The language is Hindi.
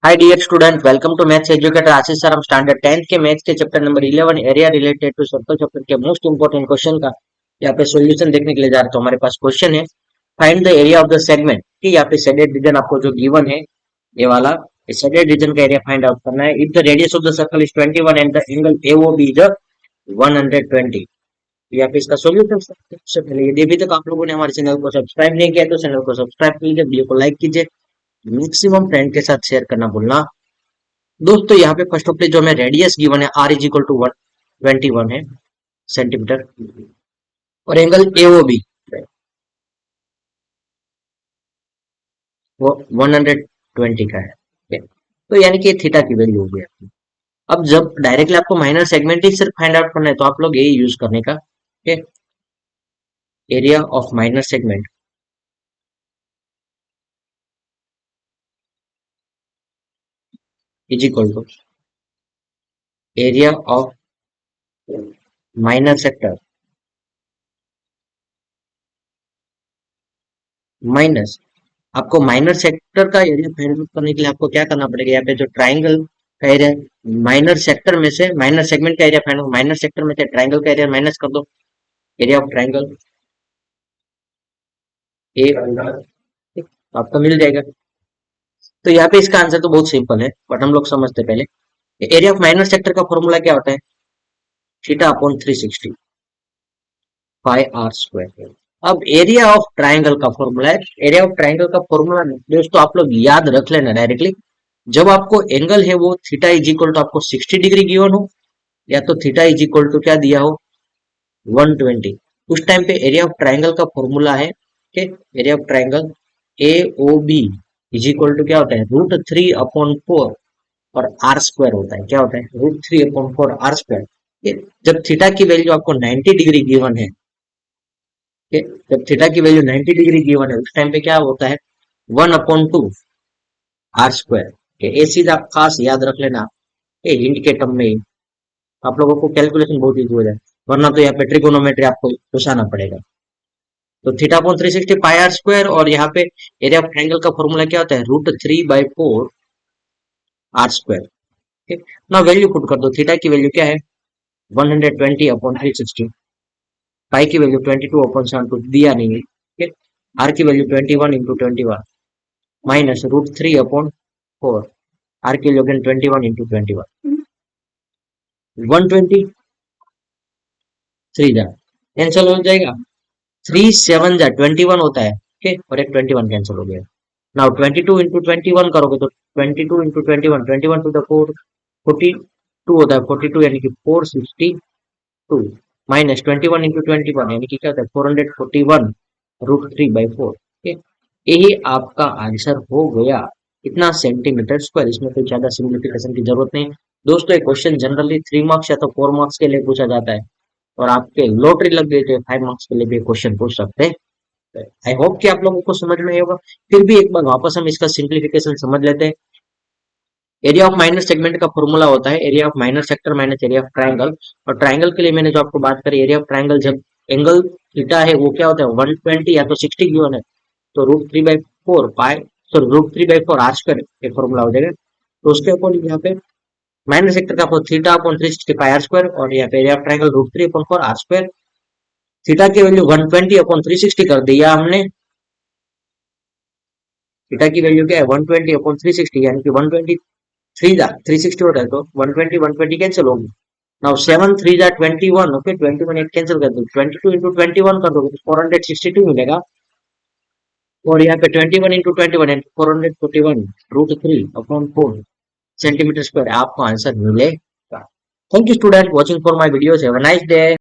Hi dear student, welcome to maths educator Ashish sir. हम स्टैंडर्ड 10th के मैथ्स के chapter number 11 area related to circle chapter के मोस्ट इंपोर्टेंट क्वेश्चन का यहाँ पे सॉल्यूशन देखने के लिए जा रहे हैं। तो हमारे पास क्वेश्चन है, find the area of the segment. कि यहाँ पे शेडेड रीजन आपको जो गिवन है ये वाला, इस शेडेड रीजन का एरिया फाइंड आउट करना है। If the radius of the circle is 21 and the angle AOB is 120। यहाँ पे इसका सॉल्यूशन सबसे पहले, यदि अभी तक आप लोगों ने हमारे चैनल को सब्सक्राइब नहीं किया तो चैनल को सब्सक्राइब कीजिए, वीडियो को लाइक कीजिए, मैक्सिमम फ्रेंड के साथ शेयर करना भूलना। दोस्तों यहाँ पे फर्स्ट ऑफ जो हमें रेडियस गिवन है R इज इक्वल टू 121 है सेंटीमीटर, और एंगल AOB वो 120 का है। ठीक है? तो यानी कि थीटा की वैल्यू हो गई आपकी। अब जब डायरेक्टली आपको माइनर सेगमेंट ही सिर्फ फाइंड आउट करना है तो आप लोग यही यूज करने का, ठीक है, area of minor segment is equal to area of minor sector minus, आपको माइनर सेक्टर का एरिया फाइंड आउट करने के लिए आपको क्या करना पड़ेगा, यहाँ पे जो ट्राइंगल का एरिया माइनर सेक्टर में से, माइनर सेगमेंट का area find out, minor sector में से ट्राइंगल का एरिया माइनस कर दो, एरिया ऑफ ट्राइंगल ए आपका मिल जाएगा। तो यहाँ पे इसका आंसर तो बहुत सिंपल है, बट हम लोग समझते पहले एरिया ऑफ माइनर सेक्टर का फॉर्मूला क्या होता है, theta upon 360 pi r square. अब एरिया ऑफ ट्राइंगल का फॉर्मूला है, एरिया ऑफ ट्राइंगल का फॉर्मूला दोस्तों आप लोग याद रख लेना डायरेक्टली। जब आपको एंगल है वो थीटा इज इक्वल टू आपको 60 डिग्री गिवन हो, या तो थीटा इज इक्वल टू क्या दिया हो 120, उस टाइम पे एरिया ऑफ ट्राइंगल का फॉर्मूला है, ठीक, area of triangle AOB is equal to क्या होता है √3/4 और आर स्क्वायर होता है। क्या होता है √3/4 आर स्क्वायर। जब थीटा की वैल्यू आपको 90 डिग्री गिवन है, जब थीटा की वैल्यू 90 डिग्री गिवन है उस टाइम पे क्या होता है 1/2 आर स्क्वायर। ये चीज आप खास याद रख लेना, ये हिंट के टर्म में ही आप लोगों को कैलकुलेशन बहुत इजी हो जाए, वरना तो यहाँ पे ट्रिगोनोमेट्री आपको घुसाना पड़ेगा। तो theta upon 360 pi r square, और यहाँ पे एरिया ऑफ ट्रायंगल का फॉर्मूला क्या होता है √3/4 आर स्क्वायर। ठीक, ना वैल्यू पुट कर दो, थीटा की वैल्यू क्या है 120/360, पाई की वैल्यू 22/7 दिया नहीं है, ठीक, आर की वैल्यू 21/21 माइनस √3/4, आर की वैल्यू 21/21 120 3 जा कैंसिल हो जाएगा, 3 7 जा 21 होता है, ठीक, और एक 21 कैंसिल हो गया। नाउ 22/21 करोगे तो 22/21 21 टू द 4 42 होता है, 42 यानी कि 462 माइनस 21/21 यानी कि क्या होता है 441 √3/4। यही आपका आंसर हो गया, इतना सेंटीमीटर स्क्वायर। इसमें कोई ज्यादा सिंप्लीफिकेशन की जरूरत नहीं दोस्तों। ये क्वेश्चन जनरली 3 मार्क्स या तो 4 मार्क्स के लिए पूछा जाता है, और आपके लॉटरी लग गई तो 5 मार्क्स के लिए भी क्वेश्चन पूछ सकते हैं। आई होप कि आप लोगों को समझ में आएगा। फिर भी एक बार वापस हम इसका सिंप्लीफिकेशन समझ लेते हैं। एरिया ऑफ माइनर सेगमेंट का फॉर्मूला होता है area of minor sector minus area of triangle, और ट्राइंगल के लिए मैंने जो आपको बात करी, एरिया ऑफ ट्राइंगल जब एंगल थीटा है वो क्या होता है 120 या तो 60 गिवन है, तो √3/4 पाई, सॉरी √3/4 आर स्क्वायर एक फॉर्मूला हो जाएगा। तो उसके अकॉर्डिंग यहाँ पे माइनर सेक्टर का आपको theta upon 360 pi r square, और यहाँ पे area of triangle √3/4 r square. Theta की वैल्यू 120/360 कर दिया हमने, थीटा की वैल्यू क्या है 120/360 यानी कि 120 360 होता है, तो 120 120 कैंसिल होगी। नाउ 7 3 जा 21, ओके 21 एक कैंसिल कर दो, 22/21 कर दोगे तो 462 मिलेगा, और यहाँ पे 21/21 441 √3/4 सेंटीमीटर स्क्वायर आपको आंसर मिलेगा। Thank you student watching for my videos, have a nice day.